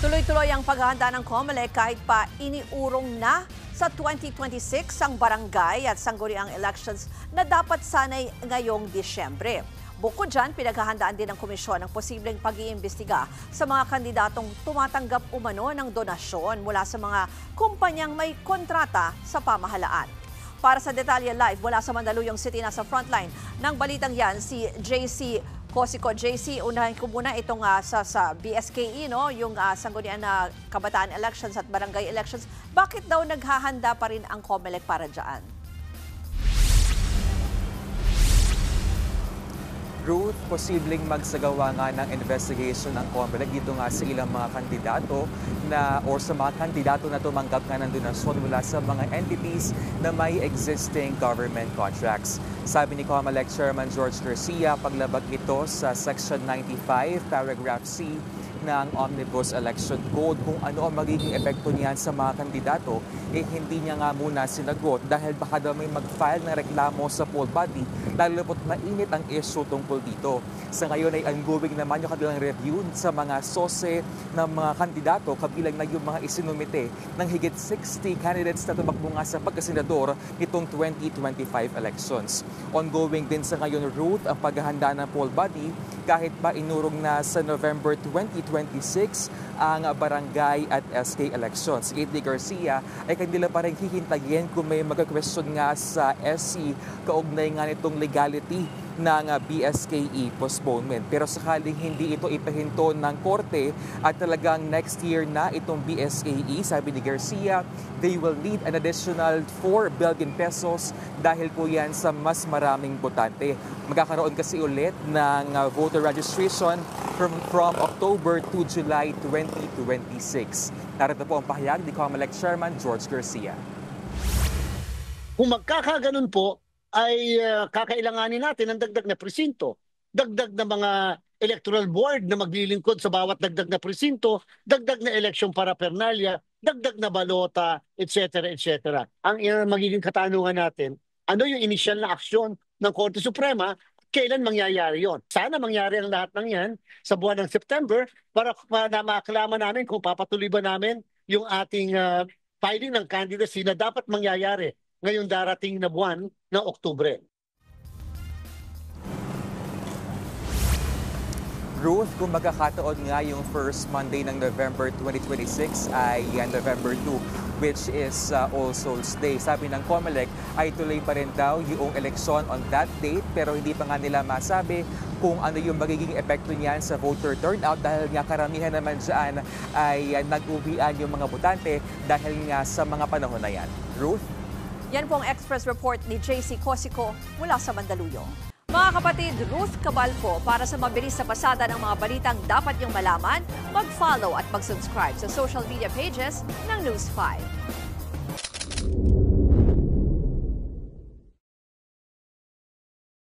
Tuloy-tuloy ang paghahanda ng COMELEC kahit pa iniurong na sa 2026 ang barangay at sangguniang elections na dapat sanay ngayong Disyembre. Bukod dyan, pinaghahandaan din ng komisyon ang posibleng pag-iimbestiga sa mga kandidatong tumatanggap umano ng donasyon mula sa mga kumpanyang may kontrata sa pamahalaan. Para sa Detalye Live, mula sa Mandaluyong City, nasa frontline ng balitang yan, si JC Cosico. JC, unahin ko muna itong sa BSKE, no? Yung sanggunian na kabataan elections at barangay elections. Bakit daw naghahanda pa rin ang COMELEC para dyan? Ruth, posibleng magsagawa nga ng investigation ng COMELEC dito nga sa ilang mga kandidato o sa mga kandidato na tumanggap nga ng donasyon mula sa mga entities na may existing government contracts. Sabi ni COMELEC Chairman George Garcia, paglabag ito sa Section 95, Paragraph C ng Omnibus Election Code kung ano ang magiging epekto niyan sa mga kandidato, hindi niya nga muna sinagot dahil baka daw may mag-file ng reklamo sa poll body, lalo po't mainit ang issue tungkol dito. Sa ngayon ay ongoing naman yung kanilang review sa mga sose ng mga kandidato, kabilang na yung mga isinumite ng higit 60 candidates na tumakbo nga sa pagkasenador nitong 2025 elections. Ongoing din sa ngayon, Ruth, ang paghahanda ng poll body kahit pa inurong na sa November 2026 ang barangay at SK elections. Si Eddie Garcia ay kanila pa rin hihintayin kung may magka-question nga sa SC kaugnay nga nitong legality ng BSKE postponement. Pero sakaling hindi ito ipahinto ng korte at talagang next year na itong BSKE, sabi ni Garcia, they will need an additional 4 billion pesos dahil po yan sa mas maraming botante. Magkakaroon kasi ulit ng voter registration from October to July 2026. Narito po ang pahayag ni COMELEC Chairman George Garcia. Kung magkakaganon po, ay kakailanganin natin ng dagdag na presinto, dagdag na mga electoral board na maglilingkod sa bawat dagdag na presinto, dagdag na election paraphernalia, dagdag na balota, etc. etc. Ang magiging katanungan natin, ano yung initial na aksyon ng Korte Suprema, kailan mangyayari yon? Sana mangyari ang lahat ng yan sa buwan ng September para maklama namin kung papatuloy ba namin yung ating filing ng candidacy na dapat mangyayari ngayong darating na buwan ng Oktubre. Ruth, kung magkakataon nga yung first Monday ng November 2026 ay November 2, which is All Souls Day. Sabi ng COMELEC ay tuloy pa rin daw yung eleksyon on that date pero hindi pa nga nila masabi kung ano yung magiging epekto niyan sa voter turnout dahil nga karamihan naman dyan ay nag-uwian yung mga botante dahil nga sa mga panahon na yan. Ruth? Yan po ang Express Report ni JC Cosico mula sa Mandaluyong. Mga kapatid, Ruth Cabalco, para sa mabilis na pasada ng mga balitang dapat niyong malaman, mag-follow at mag-subscribe sa social media pages ng News 5.